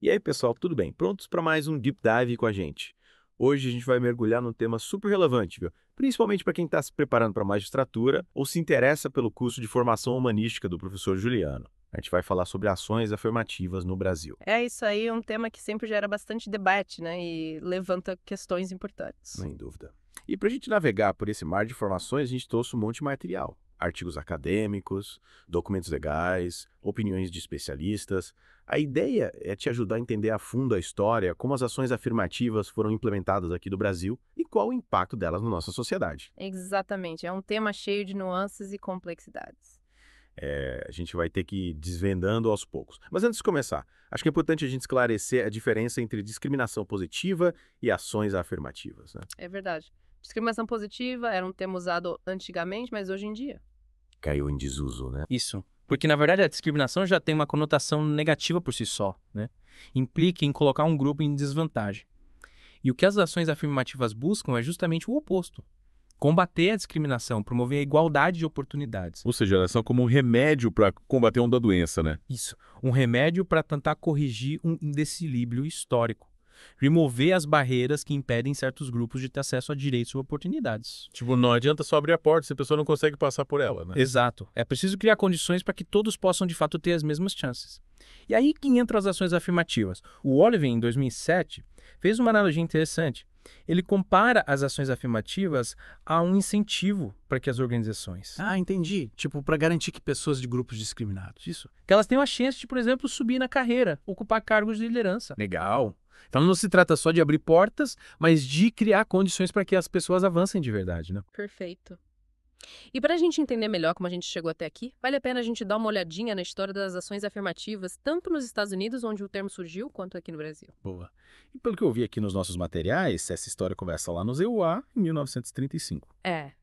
E aí, pessoal, tudo bem? Prontos para mais um Deep Dive com a gente? Hoje a gente vai mergulhar num tema super relevante, viu? Principalmente para quem está se preparando para a magistratura ou se interessa pelo curso de formação humanística do professor Juliano. A gente vai falar sobre ações afirmativas no Brasil. É isso aí, é um tema que sempre gera bastante debate, né? E levanta questões importantes. Sem dúvida. E para a gente navegar por esse mar de informações, a gente trouxe um monte de material. Artigos acadêmicos, documentos legais, opiniões de especialistas. A ideia é te ajudar a entender a fundo a história, como as ações afirmativas foram implementadas aqui do Brasil e qual o impacto delas na nossa sociedade. Exatamente, é um tema cheio de nuances e complexidades. A gente vai ter que ir desvendando aos poucos. Mas antes de começar, acho que é importante a gente esclarecer a diferença entre discriminação positiva e ações afirmativas, né? É verdade. Discriminação positiva era um termo usado antigamente, mas hoje em dia. Caiu em desuso, né? Isso. Porque, na verdade, a discriminação já tem uma conotação negativa por si só, né? Implica em colocar um grupo em desvantagem. E o que as ações afirmativas buscam é justamente o oposto. Combater a discriminação, promover a igualdade de oportunidades. Ou seja, elas são como um remédio para combater uma doença, né? Isso. Um remédio para tentar corrigir um desequilíbrio histórico. Remover as barreiras que impedem certos grupos de ter acesso a direitos e oportunidades. Tipo, não adianta só abrir a porta se a pessoa não consegue passar por ela, né? Exato. É preciso criar condições para que todos possam, de fato, ter as mesmas chances. E aí que entram as ações afirmativas. O Oliver, em 2007, fez uma analogia interessante. Ele compara as ações afirmativas a um incentivo para que as organizações, Ah, entendi. Tipo, para garantir que pessoas de grupos discriminados. Isso. que elas tenham a chance de, por exemplo, subir na carreira, ocupar cargos de liderança. Legal. Então não se trata só de abrir portas, mas de criar condições para que as pessoas avancem de verdade, né? Perfeito. E para a gente entender melhor como a gente chegou até aqui, vale a pena a gente dar uma olhadinha na história das ações afirmativas, tanto nos Estados Unidos, onde o termo surgiu, quanto aqui no Brasil. Boa. E pelo que eu vi aqui nos nossos materiais, essa história começa lá no ZUA, em 1935.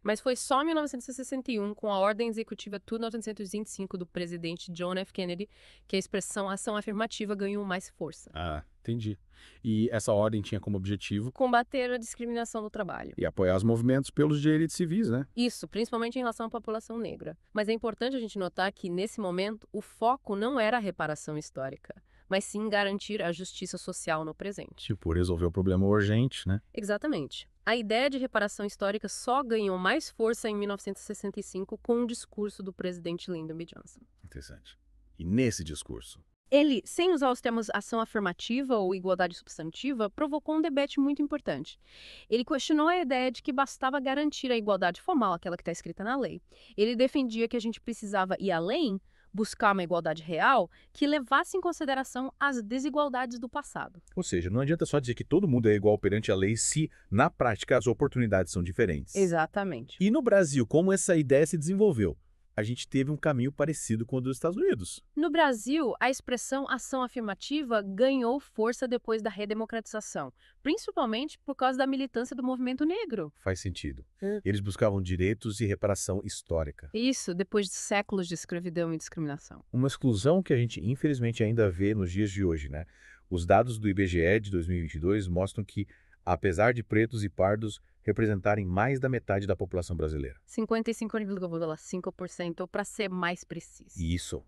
Mas foi só em 1961, com a Ordem Executiva 1925 do presidente John F. Kennedy, que a expressão ação afirmativa ganhou mais força. Ah, entendi. E essa ordem tinha como objetivo Combater a discriminação no trabalho. e apoiar os movimentos pelos direitos civis, né? Isso, principalmente em relação à população negra. Mas é importante a gente notar que, nesse momento, o foco não era a reparação histórica, mas sim garantir a justiça social no presente. Tipo, resolver o problema urgente, né? Exatamente. A ideia de reparação histórica só ganhou mais força em 1965 com o discurso do presidente Lyndon B. Johnson. Interessante. E nesse discurso, Ele, sem usar os termos ação afirmativa ou igualdade substantiva, provocou um debate muito importante. Ele questionou a ideia de que bastava garantir a igualdade formal, aquela que está escrita na lei. Ele defendia que a gente precisava ir além, buscar uma igualdade real que levasse em consideração as desigualdades do passado. ou seja, não adianta só dizer que todo mundo é igual perante a lei se, na prática, as oportunidades são diferentes. Exatamente. E no Brasil, como essa ideia se desenvolveu? A gente teve um caminho parecido com o dos Estados Unidos. No Brasil, a expressão ação afirmativa ganhou força depois da redemocratização, principalmente por causa da militância do movimento negro. Faz sentido. Eles buscavam direitos e reparação histórica. Isso, depois de séculos de escravidão e discriminação. Uma exclusão que a gente, infelizmente, ainda vê nos dias de hoje, né? Os dados do IBGE de 2022 mostram que, apesar de pretos e pardos representarem mais da metade da população brasileira. 55,5% para ser mais preciso. E isso,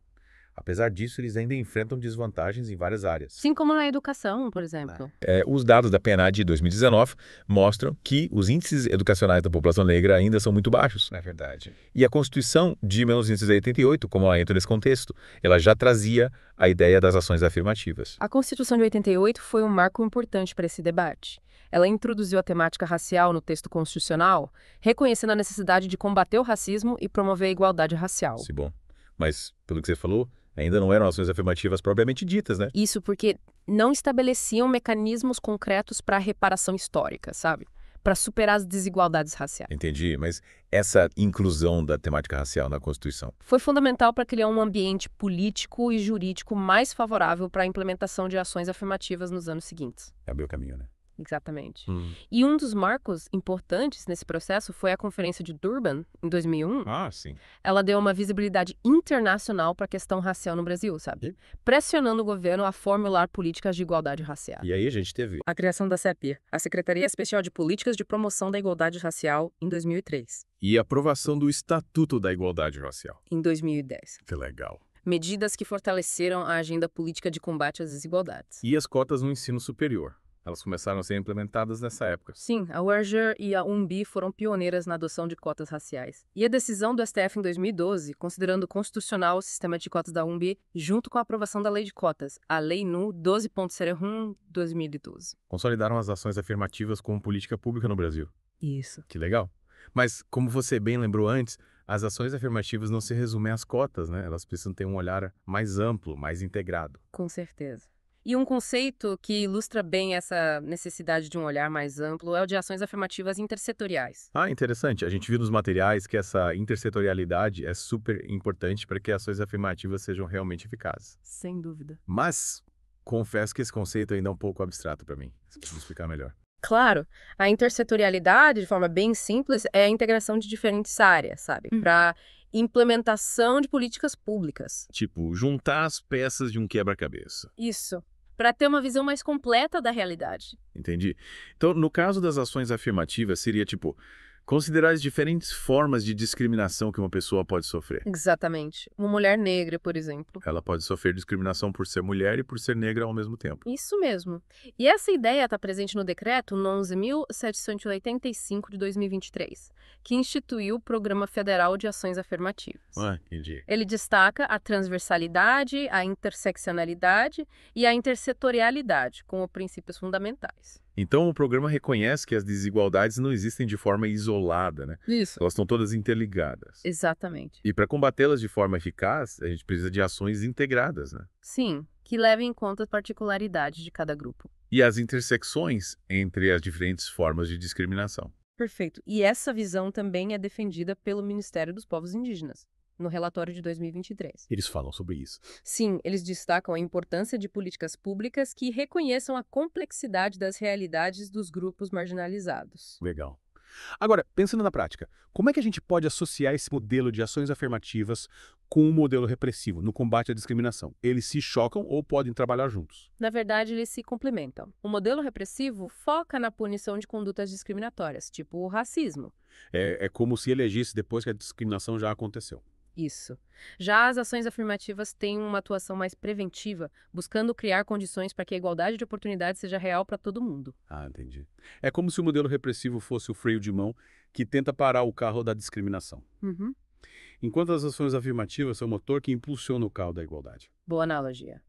apesar disso, eles ainda enfrentam desvantagens em várias áreas. Assim como na educação, por exemplo. Os dados da PNAD de 2019 mostram que os índices educacionais da população negra ainda são muito baixos. É verdade. E a Constituição de 1988, como ela entra nesse contexto, ela já trazia a ideia das ações afirmativas. A Constituição de 88 foi um marco importante para esse debate. Ela introduziu a temática racial no texto constitucional, reconhecendo a necessidade de combater o racismo e promover a igualdade racial. Sim, bom. Mas, pelo que você falou, ainda não eram ações afirmativas propriamente ditas, né? Isso porque não estabeleciam mecanismos concretos para a reparação histórica, sabe? Para superar as desigualdades raciais. Entendi, mas essa inclusão da temática racial na Constituição. Foi fundamental para criar um ambiente político e jurídico mais favorável para a implementação de ações afirmativas nos anos seguintes. Abriu o caminho, né? Exatamente. E um dos marcos importantes nesse processo foi a Conferência de Durban, em 2001. Ah, sim. Ela deu uma visibilidade internacional para a questão racial no Brasil, sabe? Pressionando o governo a formular políticas de igualdade racial. E aí a gente teve A criação da CEPIR, a Secretaria Especial de Políticas de Promoção da Igualdade Racial, em 2003. a aprovação do Estatuto da Igualdade Racial. Em 2010. Que legal. medidas que fortaleceram a agenda política de combate às desigualdades. E as cotas no ensino superior? Elas começaram a ser implementadas nessa época. Sim, a UERJ e a UNB foram pioneiras na adoção de cotas raciais. E a decisão do STF em 2012, considerando constitucional o sistema de cotas da UNB, junto com a aprovação da Lei de Cotas, a Lei NU 12.01/2012. Consolidaram as ações afirmativas como política pública no Brasil. Isso. Que legal. Mas, como você bem lembrou antes, as ações afirmativas não se resumem às cotas, né? Elas precisam ter um olhar mais amplo, mais integrado. Com certeza. E um conceito que ilustra bem essa necessidade de um olhar mais amplo é o de ações afirmativas intersetoriais. Ah, interessante. A gente viu nos materiais que essa intersetorialidade é super importante para que ações afirmativas sejam realmente eficazes. Sem dúvida. Mas, confesso que esse conceito ainda é um pouco abstrato para mim. Você precisa explicar melhor. Claro, a intersetorialidade, de forma bem simples, é a integração de diferentes áreas, sabe? Para implementação de políticas públicas. Tipo, juntar as peças de um quebra-cabeça. Isso. Para ter uma visão mais completa da realidade. Entendi. Então, no caso das ações afirmativas, seria tipo, considerar as diferentes formas de discriminação que uma pessoa pode sofrer. Exatamente. Uma mulher negra, por exemplo. Ela pode sofrer discriminação por ser mulher e por ser negra ao mesmo tempo. Isso mesmo. E essa ideia está presente no decreto 11.785 de 2023, que instituiu o Programa Federal de Ações Afirmativas. Ah, entendi. Ele destaca a transversalidade, a interseccionalidade e a intersetorialidade como princípios fundamentais. Então, o programa reconhece que as desigualdades não existem de forma isolada, né? Isso. Elas estão todas interligadas. Exatamente. E para combatê-las de forma eficaz, a gente precisa de ações integradas, né? Sim, que levem em conta a particularidade de cada grupo. E as intersecções entre as diferentes formas de discriminação. Perfeito. E essa visão também é defendida pelo Ministério dos Povos Indígenas, no relatório de 2023. Eles falam sobre isso. Sim, eles destacam a importância de políticas públicas que reconheçam a complexidade das realidades dos grupos marginalizados. Legal. Agora, pensando na prática, como é que a gente pode associar esse modelo de ações afirmativas com o modelo repressivo no combate à discriminação? Eles se chocam ou podem trabalhar juntos? Na verdade, eles se complementam. O modelo repressivo foca na punição de condutas discriminatórias, tipo o racismo. É como se ele agisse depois que a discriminação já aconteceu. Isso. Já as ações afirmativas têm uma atuação mais preventiva, buscando criar condições para que a igualdade de oportunidades seja real para todo mundo. Ah, entendi. É como se o modelo repressivo fosse o freio de mão que tenta parar o carro da discriminação. Uhum. Enquanto as ações afirmativas são o motor que impulsiona o carro da igualdade. Boa analogia.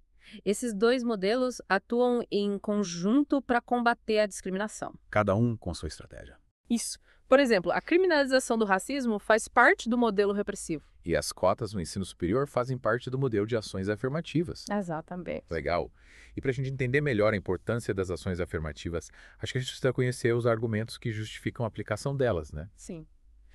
Esses dois modelos atuam em conjunto para combater a discriminação. Cada um com sua estratégia. Isso. Por exemplo, a criminalização do racismo faz parte do modelo repressivo. E as cotas no ensino superior fazem parte do modelo de ações afirmativas. Exatamente. Legal. E para a gente entender melhor a importância das ações afirmativas, acho que a gente precisa conhecer os argumentos que justificam a aplicação delas, né? Sim.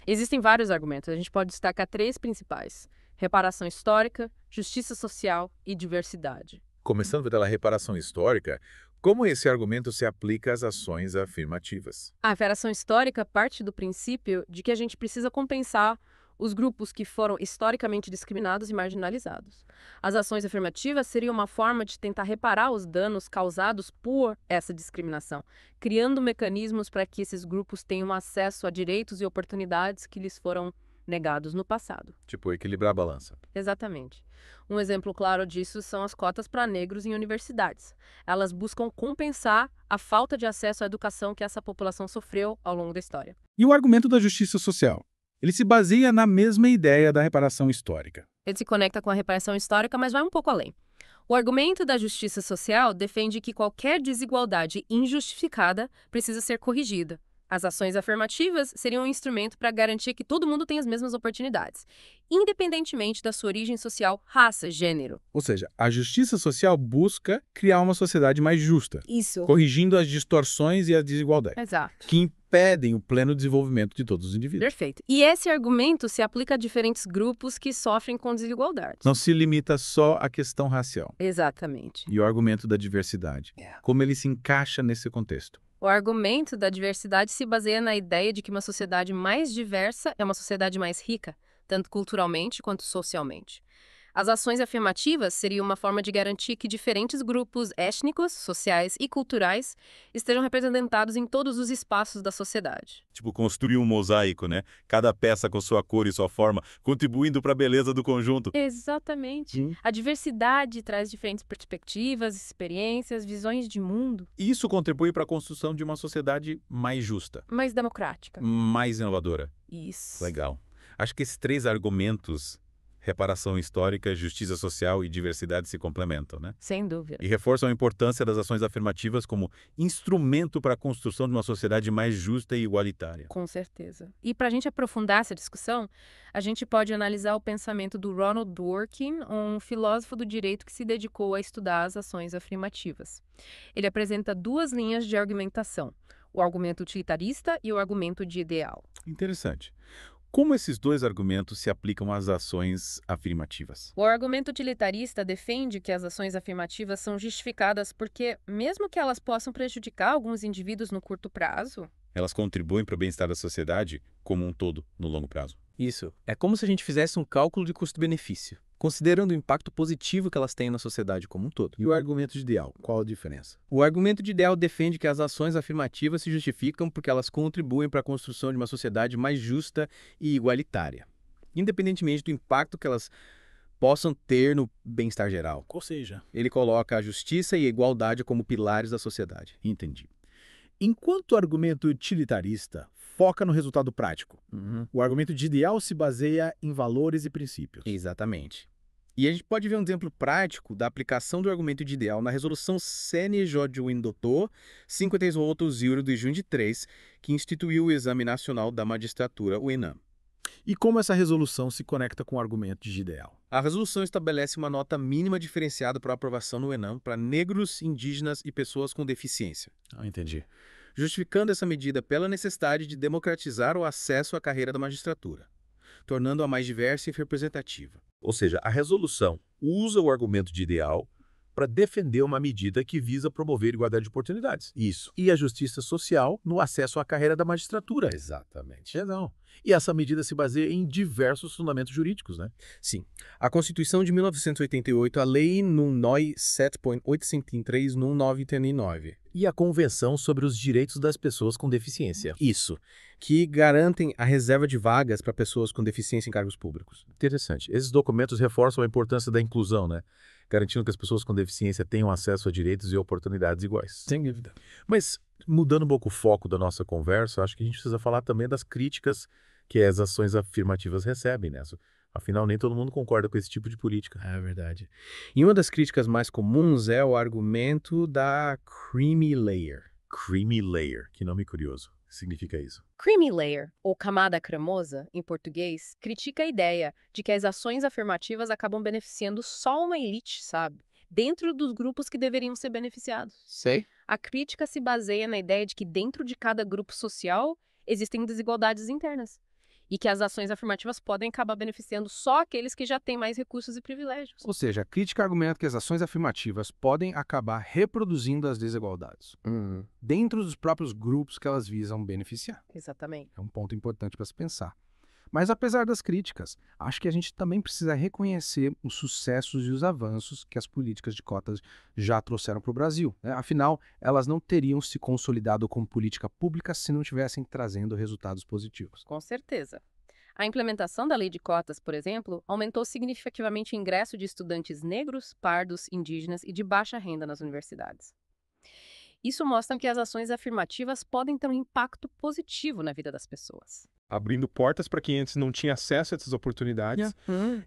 Existem vários argumentos. A gente pode destacar 3 principais: reparação histórica, justiça social e diversidade. Começando pela reparação histórica, como esse argumento se aplica às ações afirmativas? A reparação histórica parte do princípio de que a gente precisa compensar os grupos que foram historicamente discriminados e marginalizados. As ações afirmativas seriam uma forma de tentar reparar os danos causados por essa discriminação, criando mecanismos para que esses grupos tenham acesso a direitos e oportunidades que lhes foram negados no passado. Tipo, equilibrar a balança. Exatamente. Um exemplo claro disso são as cotas para negros em universidades. Elas buscam compensar a falta de acesso à educação que essa população sofreu ao longo da história. E o argumento da justiça social? Ele se baseia na mesma ideia da reparação histórica. Ele se conecta com a reparação histórica, mas vai um pouco além. O argumento da justiça social defende que qualquer desigualdade injustificada precisa ser corrigida. As ações afirmativas seriam um instrumento para garantir que todo mundo tenha as mesmas oportunidades, independentemente da sua origem social, raça, gênero. Ou seja, a justiça social busca criar uma sociedade mais justa, Isso. corrigindo as distorções e as desigualdades, Exato. que impedem o pleno desenvolvimento de todos os indivíduos. Perfeito. E esse argumento se aplica a diferentes grupos que sofrem com desigualdades. Não se limita só à questão racial. Exatamente. E o argumento da diversidade. Como ele se encaixa nesse contexto? O argumento da diversidade se baseia na ideia de que uma sociedade mais diversa é uma sociedade mais rica, tanto culturalmente quanto socialmente. As ações afirmativas seriam uma forma de garantir que diferentes grupos étnicos, sociais e culturais estejam representados em todos os espaços da sociedade. Tipo, construir um mosaico, né? Cada peça com sua cor e sua forma, contribuindo para a beleza do conjunto. Exatamente. A diversidade traz diferentes perspectivas, experiências, visões de mundo. Isso contribui para a construção de uma sociedade mais justa, Mais democrática. mais inovadora. Isso. Legal. Acho que esses três argumentos, reparação histórica, justiça social e diversidade, se complementam, né? Sem dúvida. E reforçam a importância das ações afirmativas como instrumento para a construção de uma sociedade mais justa e igualitária. Com certeza. E para a gente aprofundar essa discussão, a gente pode analisar o pensamento do Ronald Dworkin, um filósofo do direito que se dedicou a estudar as ações afirmativas. Ele apresenta duas linhas de argumentação: o argumento utilitarista e o argumento de ideal. Interessante. Como esses dois argumentos se aplicam às ações afirmativas? O argumento utilitarista defende que as ações afirmativas são justificadas porque, mesmo que elas possam prejudicar alguns indivíduos no curto prazo, Elas contribuem para o bem-estar da sociedade como um todo no longo prazo. Isso. É como se a gente fizesse um cálculo de custo-benefício, considerando o impacto positivo que elas têm na sociedade como um todo. E o argumento de ideal, qual a diferença? O argumento de ideal defende que as ações afirmativas se justificam porque elas contribuem para a construção de uma sociedade mais justa e igualitária, independentemente do impacto que elas possam ter no bem-estar geral. Ou seja, Ele coloca a justiça e a igualdade como pilares da sociedade. entendi. Enquanto o argumento utilitarista foca no resultado prático, o argumento de ideal se baseia em valores e princípios. Exatamente. E a gente pode ver um exemplo prático da aplicação do argumento de ideal na resolução CNJ Windotô 58 de junho de 3, que instituiu o Exame Nacional da Magistratura, o ENAM. E como essa resolução se conecta com o argumento de ideal? A resolução estabelece uma nota mínima diferenciada para aprovação no ENAM para negros, indígenas e pessoas com deficiência, Entendi. justificando essa medida pela necessidade de democratizar o acesso à carreira da magistratura, tornando-a mais diversa e representativa. Ou seja, a resolução usa o argumento de ideal para defender uma medida que visa promover igualdade de oportunidades. Isso. E a justiça social no acesso à carreira da magistratura. Exatamente. Não. E essa medida se baseia em diversos fundamentos jurídicos, né? Sim. A Constituição de 1988, a Lei NUNOI 7.803/1939. E a Convenção sobre os Direitos das Pessoas com Deficiência. Isso. Que garantem a reserva de vagas para pessoas com deficiência em cargos públicos. Interessante. Esses documentos reforçam a importância da inclusão, né? Garantindo que as pessoas com deficiência tenham acesso a direitos e oportunidades iguais. Sem dúvida. Mas, mudando um pouco o foco da nossa conversa, acho que a gente precisa falar também das críticas que as ações afirmativas recebem, né? Afinal, nem todo mundo concorda com esse tipo de política. É verdade. E uma das críticas mais comuns é o argumento da creamy layer. Creamy layer, que nome curioso. O que significa isso? Creamy layer, ou camada cremosa, em português, critica a ideia de que as ações afirmativas acabam beneficiando só uma elite, sabe? Dentro dos grupos que deveriam ser beneficiados. Sei. A crítica se baseia na ideia de que dentro de cada grupo social existem desigualdades internas e que as ações afirmativas podem acabar beneficiando só aqueles que já têm mais recursos e privilégios. Ou seja, a crítica argumenta que as ações afirmativas podem acabar reproduzindo as desigualdades dentro dos próprios grupos que elas visam beneficiar. Exatamente. É um ponto importante para se pensar. Mas apesar das críticas, acho que a gente também precisa reconhecer os sucessos e os avanços que as políticas de cotas já trouxeram para o Brasil, né? Afinal, elas não teriam se consolidado como política pública se não estivessem trazendo resultados positivos. Com certeza. A implementação da lei de cotas, por exemplo, aumentou significativamente o ingresso de estudantes negros, pardos, indígenas e de baixa renda nas universidades. Isso mostra que as ações afirmativas podem ter um impacto positivo na vida das pessoas. Abrindo portas para quem antes não tinha acesso a essas oportunidades.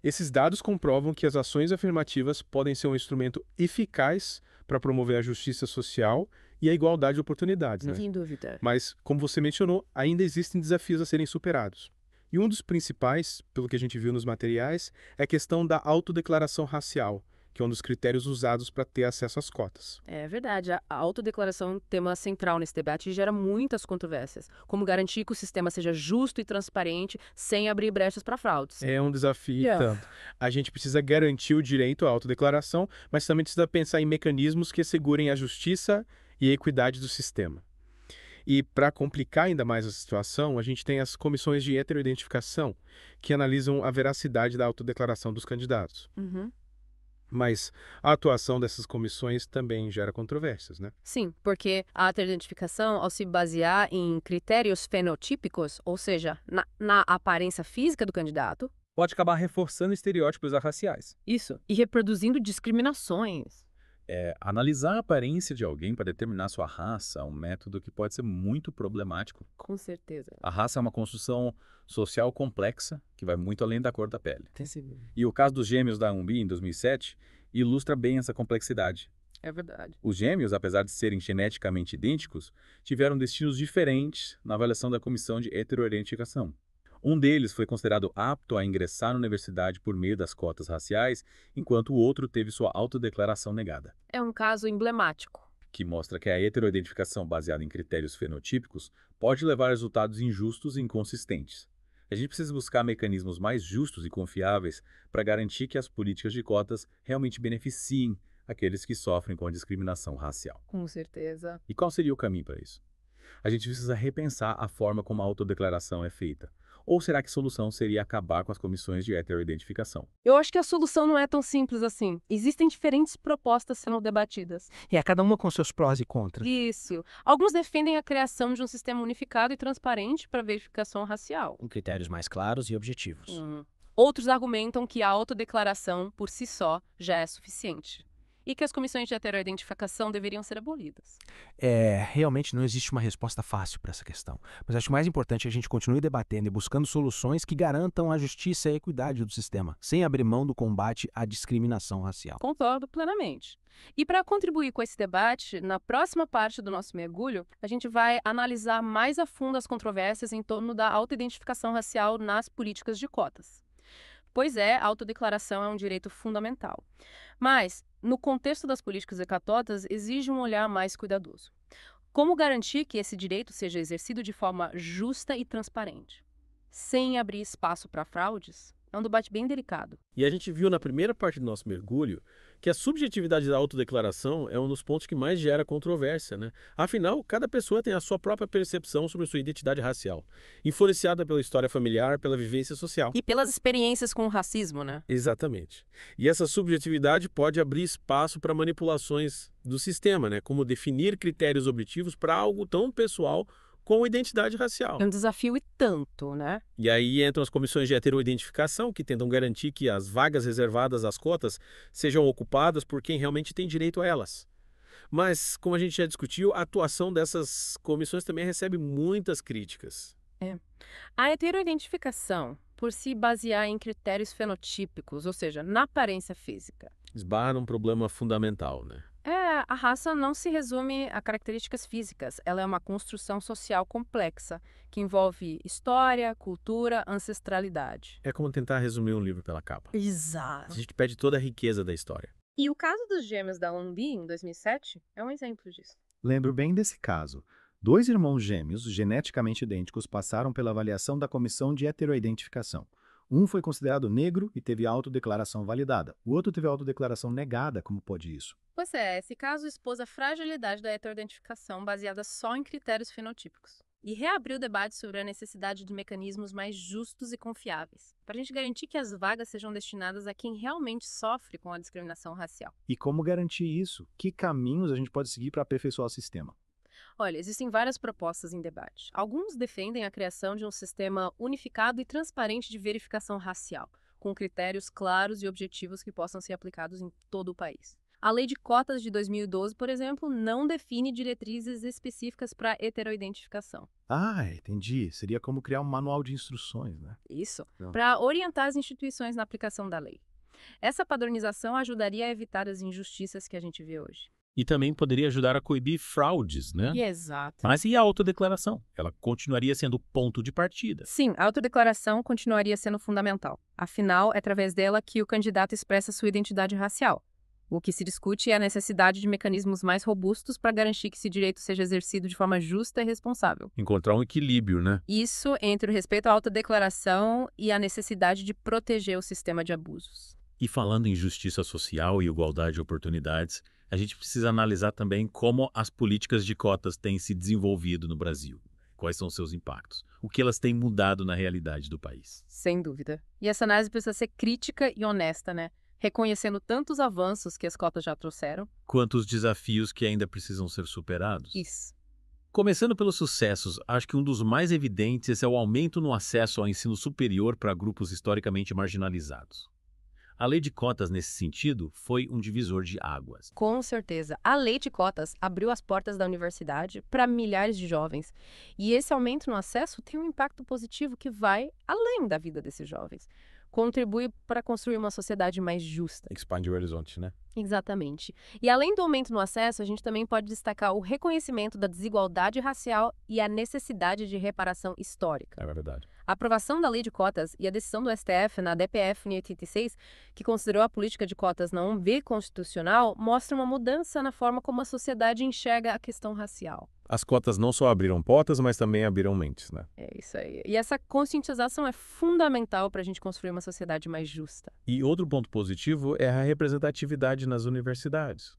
Esses dados comprovam que as ações afirmativas podem ser um instrumento eficaz para promover a justiça social e a igualdade de oportunidades, né? Sem dúvida. Mas, como você mencionou, ainda existem desafios a serem superados. E um dos principais, pelo que a gente viu nos materiais, é a questão da autodeclaração racial, que é um dos critérios usados para ter acesso às cotas. É verdade, a autodeclaração é um tema central nesse debate e gera muitas controvérsias. Como garantir que o sistema seja justo e transparente sem abrir brechas para fraudes. É um desafio e tanto. A gente precisa garantir o direito à autodeclaração, mas também precisa pensar em mecanismos que assegurem a justiça e a equidade do sistema. E para complicar ainda mais a situação, a gente tem as comissões de heteroidentificação, que analisam a veracidade da autodeclaração dos candidatos. Uhum. Mas a atuação dessas comissões também gera controvérsias, né? Sim, porque a autoidentificação, ao se basear em critérios fenotípicos, ou seja, na aparência física do candidato, Pode acabar reforçando estereótipos raciais. isso, e reproduzindo discriminações. Analisar a aparência de alguém para determinar sua raça é um método que pode ser muito problemático. Com certeza. A raça é uma construção social complexa que vai muito além da cor da pele. Tem sido. E o caso dos gêmeos da Umbi, em 2007, ilustra bem essa complexidade. É verdade. Os gêmeos, apesar de serem geneticamente idênticos, tiveram destinos diferentes na avaliação da comissão de heteroidentificação. Um deles foi considerado apto a ingressar na universidade por meio das cotas raciais, enquanto o outro teve sua autodeclaração negada, É um caso emblemático. que mostra que a heteroidentificação baseada em critérios fenotípicos pode levar a resultados injustos e inconsistentes. A gente precisa buscar mecanismos mais justos e confiáveis para garantir que as políticas de cotas realmente beneficiem aqueles que sofrem com a discriminação racial. Com certeza. E qual seria o caminho para isso? A gente precisa repensar a forma como a autodeclaração é feita. Ou será que a solução seria acabar com as comissões de heteroidentificação? Eu acho que a solução não é tão simples assim. Existem diferentes propostas sendo debatidas. Cada uma com seus prós e contras. Isso. Alguns defendem a criação de um sistema unificado e transparente para verificação racial. Com critérios mais claros e objetivos. Outros argumentam que a autodeclaração, por si só, já é suficiente. E que as comissões de heteroidentificação deveriam ser abolidas. Realmente não existe uma resposta fácil para essa questão. Mas acho mais importante a gente continue debatendo e buscando soluções que garantam a justiça e a equidade do sistema, sem abrir mão do combate à discriminação racial. Concordo plenamente. E para contribuir com esse debate, na próxima parte do nosso mergulho, a gente vai analisar mais a fundo as controvérsias em torno da autoidentificação racial nas políticas de cotas. Pois é, a autodeclaração é um direito fundamental. Mas, no contexto das políticas de cotas, exige um olhar mais cuidadoso. Como garantir que esse direito seja exercido de forma justa e transparente, sem abrir espaço para fraudes? É um debate bem delicado. E a gente viu na primeira parte do nosso mergulho que a subjetividade da autodeclaração é um dos pontos que mais gera controvérsia, né? Afinal, cada pessoa tem a sua própria percepção sobre sua identidade racial, influenciada pela história familiar, pela vivência social. E pelas experiências com o racismo, né? Exatamente. E essa subjetividade pode abrir espaço para manipulações do sistema, né? Como definir critérios objetivos para algo tão pessoal com identidade racial. É um desafio e tanto, né? E aí entram as comissões de heteroidentificação, que tentam garantir que as vagas reservadas às cotas sejam ocupadas por quem realmente tem direito a elas. Mas, como a gente já discutiu, a atuação dessas comissões também recebe muitas críticas. A heteroidentificação, por se basear em critérios fenotípicos, ou seja, na aparência física, Esbarra num problema fundamental, né? a raça não se resume a características físicas. Ela é uma construção social complexa, que envolve história, cultura, ancestralidade. É como tentar resumir um livro pela capa. A Exato. gente perde toda a riqueza da história. E o caso dos gêmeos da Umbi, em 2007, é um exemplo disso. Lembro bem desse caso. 2 irmãos gêmeos, geneticamente idênticos, passaram pela avaliação da comissão de heteroidentificação. Um foi considerado negro e teve autodeclaração validada. O outro teve autodeclaração negada. Como pode isso? Pois é, esse caso expôs a fragilidade da heteroidentificação baseada só em critérios fenotípicos. E reabriu o debate sobre a necessidade de mecanismos mais justos e confiáveis, para a gente garantir que as vagas sejam destinadas a quem realmente sofre com a discriminação racial. E como garantir isso? Que caminhos a gente pode seguir para aperfeiçoar o sistema? Olha, existem várias propostas em debate. Alguns defendem a criação de um sistema unificado e transparente de verificação racial, com critérios claros e objetivos que possam ser aplicados em todo o país. A Lei de Cotas de 2012, por exemplo, não define diretrizes específicas para heteroidentificação. Entendi. Seria como criar um manual de instruções, né? Isso, Não. para orientar as instituições na aplicação da lei. Essa padronização ajudaria a evitar as injustiças que a gente vê hoje. E também poderia ajudar a coibir fraudes, né? Exato. Mas e a autodeclaração? Ela continuaria sendo ponto de partida. Sim, a autodeclaração continuaria sendo fundamental. Afinal, é através dela que o candidato expressa sua identidade racial. O que se discute é a necessidade de mecanismos mais robustos para garantir que esse direito seja exercido de forma justa e responsável. Encontrar um equilíbrio, né? Isso entre o respeito à autodeclaração e a necessidade de proteger o sistema de abusos. E falando em justiça social e igualdade de oportunidades, A gente precisa analisar também como as políticas de cotas têm se desenvolvido no Brasil. Quais são os seus impactos? O que elas têm mudado na realidade do país? Sem dúvida. E essa análise precisa ser crítica e honesta, né? Reconhecendo tanto os avanços que as cotas já trouxeram. Quanto os desafios que ainda precisam ser superados? Isso. Começando pelos sucessos, acho que um dos mais evidentes é o aumento no acesso ao ensino superior para grupos historicamente marginalizados. A lei de cotas, nesse sentido, foi um divisor de águas. Com certeza. A lei de cotas abriu as portas da universidade para milhares de jovens. E esse aumento no acesso tem um impacto positivo que vai além da vida desses jovens. Contribui para construir uma sociedade mais justa. Expande o horizonte, né? Exatamente. E além do aumento no acesso, a gente também pode destacar o reconhecimento da desigualdade racial e a necessidade de reparação histórica. É verdade. A aprovação da lei de cotas e a decisão do STF na DPF em 86, que considerou a política de cotas não biconstitucional, mostra uma mudança na forma como a sociedade enxerga a questão racial. As cotas não só abriram portas, mas também abriram mentes, né? É isso aí. E essa conscientização é fundamental para a gente construir uma sociedade mais justa. E outro ponto positivo é a representatividade nas universidades.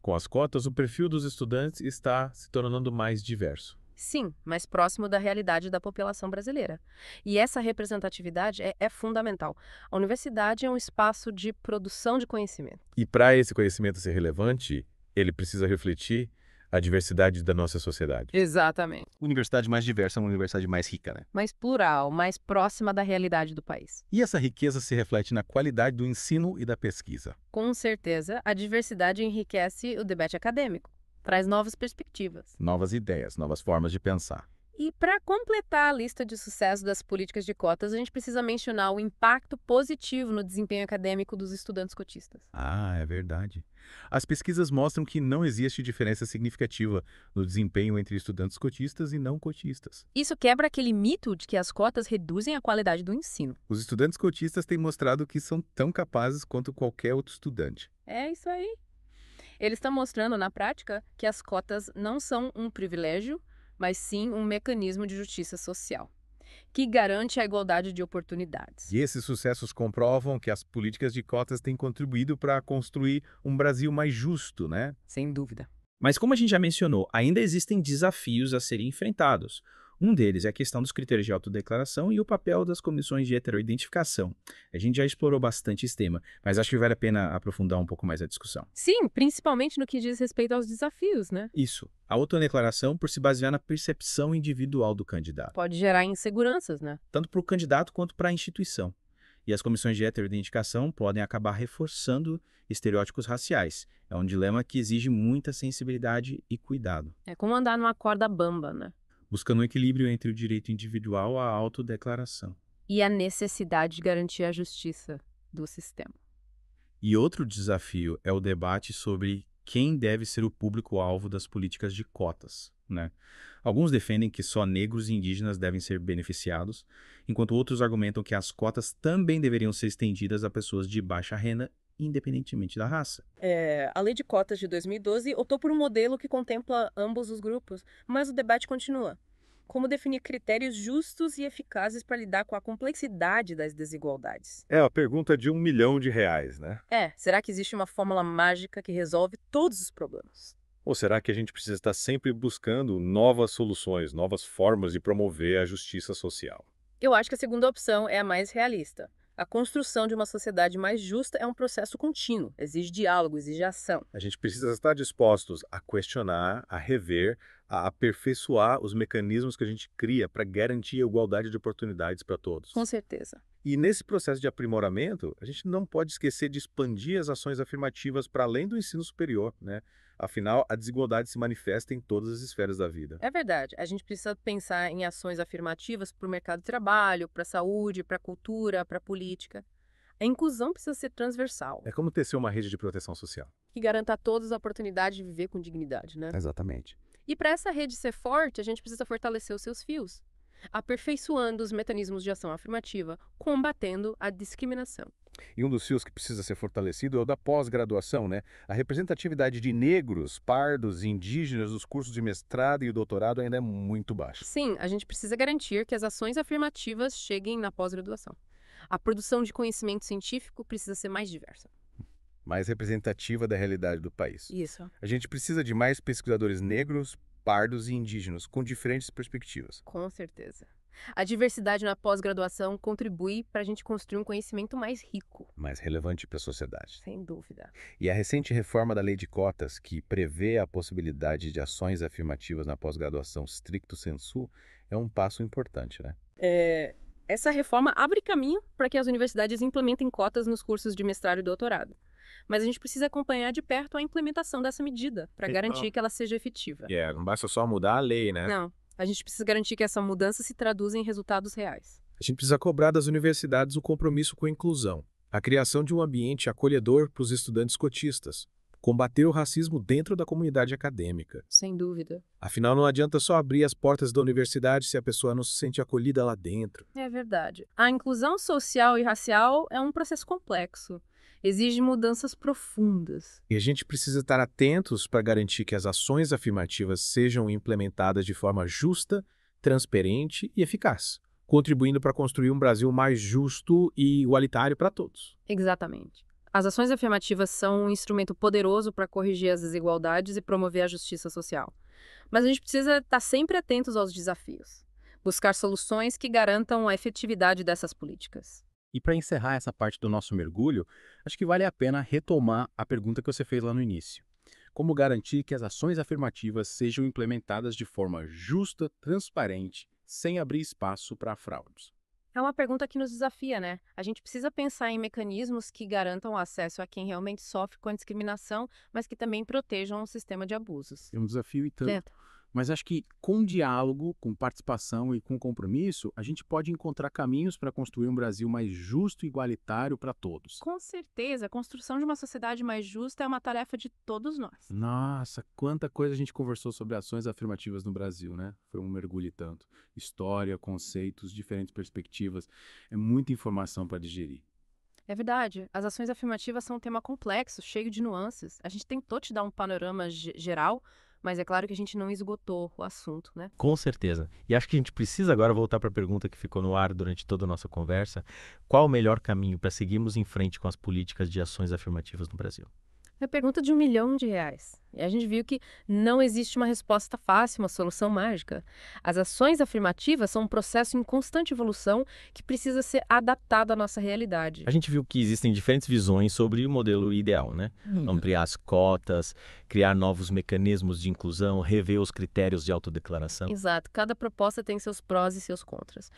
Com as cotas, o perfil dos estudantes está se tornando mais diverso. Sim, mais próximo da realidade da população brasileira. E essa representatividade é fundamental. A universidade é um espaço de produção de conhecimento. E para esse conhecimento ser relevante, ele precisa refletir a diversidade da nossa sociedade. Exatamente. Universidade mais diversa é uma universidade mais rica, né? Mais plural, mais próxima da realidade do país. E essa riqueza se reflete na qualidade do ensino e da pesquisa. Com certeza, a diversidade enriquece o debate acadêmico, traz novas perspectivas. Novas ideias, novas formas de pensar. E para completar a lista de sucesso das políticas de cotas, a gente precisa mencionar o impacto positivo no desempenho acadêmico dos estudantes cotistas. Ah, é verdade. As pesquisas mostram que não existe diferença significativa no desempenho entre estudantes cotistas e não cotistas. Isso quebra aquele mito de que as cotas reduzem a qualidade do ensino. Os estudantes cotistas têm mostrado que são tão capazes quanto qualquer outro estudante. É isso aí. Eles estão mostrando na prática que as cotas não são um privilégio, mas sim um mecanismo de justiça social, que garante a igualdade de oportunidades. E esses sucessos comprovam que as políticas de cotas têm contribuído para construir um Brasil mais justo, né? Sem dúvida. Mas como a gente já mencionou, ainda existem desafios a serem enfrentados. Um deles é a questão dos critérios de autodeclaração e o papel das comissões de heteroidentificação. A gente já explorou bastante esse tema, mas acho que vale a pena aprofundar um pouco mais a discussão. Sim, principalmente no que diz respeito aos desafios, né? Isso. A autodeclaração por se basear na percepção individual do candidato, Pode gerar inseguranças, né? tanto para o candidato quanto para a instituição. E as comissões de heteroidentificação podem acabar reforçando estereótipos raciais. É um dilema que exige muita sensibilidade e cuidado, É como andar numa corda bamba, né? buscando um equilíbrio entre o direito individual à autodeclaração. E a necessidade de garantir a justiça do sistema. E outro desafio é o debate sobre quem deve ser o público-alvo das políticas de cotas, né? Alguns defendem que só negros e indígenas devem ser beneficiados, enquanto outros argumentam que as cotas também deveriam ser estendidas a pessoas de baixa renda, independentemente da raça. A lei de cotas de 2012 optou por um modelo que contempla ambos os grupos, mas o debate continua. Como definir critérios justos e eficazes para lidar com a complexidade das desigualdades? É a pergunta de R$1 milhão, né? Será que existe uma fórmula mágica que resolve todos os problemas? Ou será que a gente precisa estar sempre buscando novas soluções, novas formas de promover a justiça social? Eu acho que a segunda opção é a mais realista. A construção de uma sociedade mais justa é um processo contínuo, exige diálogo, exige ação. A gente precisa estar dispostos a questionar, a rever, a aperfeiçoar os mecanismos que a gente cria para garantir a igualdade de oportunidades para todos. Com certeza. E nesse processo de aprimoramento, a gente não pode esquecer de expandir as ações afirmativas para além do ensino superior, né? Afinal, a desigualdade se manifesta em todas as esferas da vida. É verdade. A gente precisa pensar em ações afirmativas para o mercado de trabalho, para a saúde, para a cultura, para a política. A inclusão precisa ser transversal, É como tecer uma rede de proteção social. que garanta a todos a oportunidade de viver com dignidade, né? Exatamente. E para essa rede ser forte, a gente precisa fortalecer os seus fios, aperfeiçoando os mecanismos de ação afirmativa, combatendo a discriminação. E um dos fios que precisa ser fortalecido é o da pós-graduação, né? A representatividade de negros, pardos e indígenas nos cursos de mestrado e doutorado ainda é muito baixa. Sim, a gente precisa garantir que as ações afirmativas cheguem na pós-graduação. A produção de conhecimento científico precisa ser mais diversa. mais representativa da realidade do país. Isso. A gente precisa de mais pesquisadores negros, pardos e indígenas, com diferentes perspectivas. Com certeza. A diversidade na pós-graduação contribui para a gente construir um conhecimento mais rico. Mais relevante para a sociedade. Sem dúvida. E a recente reforma da lei de cotas, que prevê a possibilidade de ações afirmativas na pós-graduação stricto sensu, é um passo importante, né? Essa reforma abre caminho para que as universidades implementem cotas nos cursos de mestrado e doutorado. Mas a gente precisa acompanhar de perto a implementação dessa medida para garantir que ela seja efetiva. Não basta só mudar a lei, né? Não, a gente precisa garantir que essa mudança se traduza em resultados reais. A gente precisa cobrar das universidades o compromisso com a inclusão, a criação de um ambiente acolhedor para os estudantes cotistas, combater o racismo dentro da comunidade acadêmica. Sem dúvida. Afinal, não adianta só abrir as portas da universidade se a pessoa não se sente acolhida lá dentro. É verdade. A inclusão social e racial é um processo complexo. Exige mudanças profundas. E a gente precisa estar atentos para garantir que as ações afirmativas sejam implementadas de forma justa, transparente e eficaz, contribuindo para construir um Brasil mais justo e igualitário para todos. Exatamente. As ações afirmativas são um instrumento poderoso para corrigir as desigualdades e promover a justiça social. Mas a gente precisa estar sempre atentos aos desafios, buscar soluções que garantam a efetividade dessas políticas. E para encerrar essa parte do nosso mergulho, acho que vale a pena retomar a pergunta que você fez lá no início. Como garantir que as ações afirmativas sejam implementadas de forma justa, transparente, sem abrir espaço para fraudes? É uma pergunta que nos desafia, né? A gente precisa pensar em mecanismos que garantam o acesso a quem realmente sofre com a discriminação, mas que também protejam o sistema de abusos. É um desafio e tanto. Certo. Mas acho que com diálogo, com participação e com compromisso, a gente pode encontrar caminhos para construir um Brasil mais justo e igualitário para todos. Com certeza, a construção de uma sociedade mais justa é uma tarefa de todos nós. Nossa, quanta coisa a gente conversou sobre ações afirmativas no Brasil, né? Foi um mergulho e tanto. História, conceitos, diferentes perspectivas. É muita informação para digerir. É verdade, as ações afirmativas são um tema complexo, cheio de nuances. A gente tentou te dar um panorama geral, mas é claro que a gente não esgotou o assunto, né? Com certeza. E acho que a gente precisa agora voltar para a pergunta que ficou no ar durante toda a nossa conversa. Qual o melhor caminho para seguirmos em frente com as políticas de ações afirmativas no Brasil? É a pergunta de R$1 milhão. E a gente viu que não existe uma resposta fácil, uma solução mágica. As ações afirmativas são um processo em constante evolução que precisa ser adaptado à nossa realidade. A gente viu que existem diferentes visões sobre o modelo ideal, né? Ampliar as cotas, criar novos mecanismos de inclusão, rever os critérios de autodeclaração. Exato, cada proposta tem seus prós e seus contras.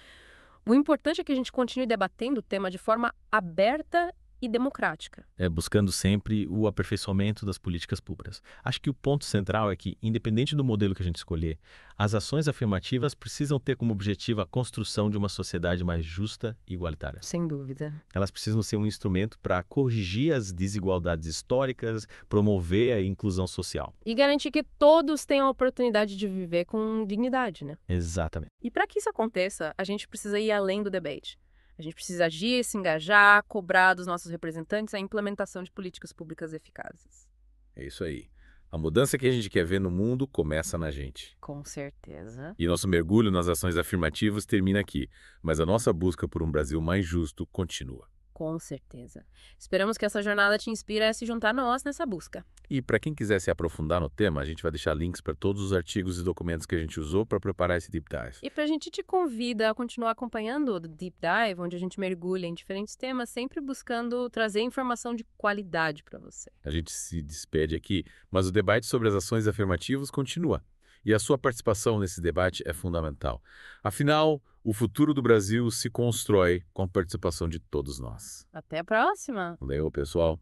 O importante é que a gente continue debatendo o tema de forma aberta e democrática. Buscando sempre o aperfeiçoamento das políticas públicas. Acho que o ponto central é que, independente do modelo que a gente escolher, as ações afirmativas precisam ter como objetivo a construção de uma sociedade mais justa e igualitária. Sem dúvida. Elas precisam ser um instrumento para corrigir as desigualdades históricas, promover a inclusão social. E garantir que todos tenham a oportunidade de viver com dignidade, né? Exatamente. E para que isso aconteça, a gente precisa ir além do debate. A gente precisa agir, se engajar, cobrar dos nossos representantes a implementação de políticas públicas eficazes. É isso aí. A mudança que a gente quer ver no mundo começa na gente. Com certeza. E nosso mergulho nas ações afirmativas termina aqui, mas a nossa busca por um Brasil mais justo continua. Com certeza. Esperamos que essa jornada te inspire a se juntar a nós nessa busca. E para quem quiser se aprofundar no tema, a gente vai deixar links para todos os artigos e documentos que a gente usou para preparar esse Deep Dive. E para a gente te convida a continuar acompanhando o Deep Dive, onde a gente mergulha em diferentes temas, sempre buscando trazer informação de qualidade para você. A gente se despede aqui, mas o debate sobre as ações afirmativas continua. E a sua participação nesse debate é fundamental. Afinal, o futuro do Brasil se constrói com a participação de todos nós. Até a próxima! Valeu, pessoal!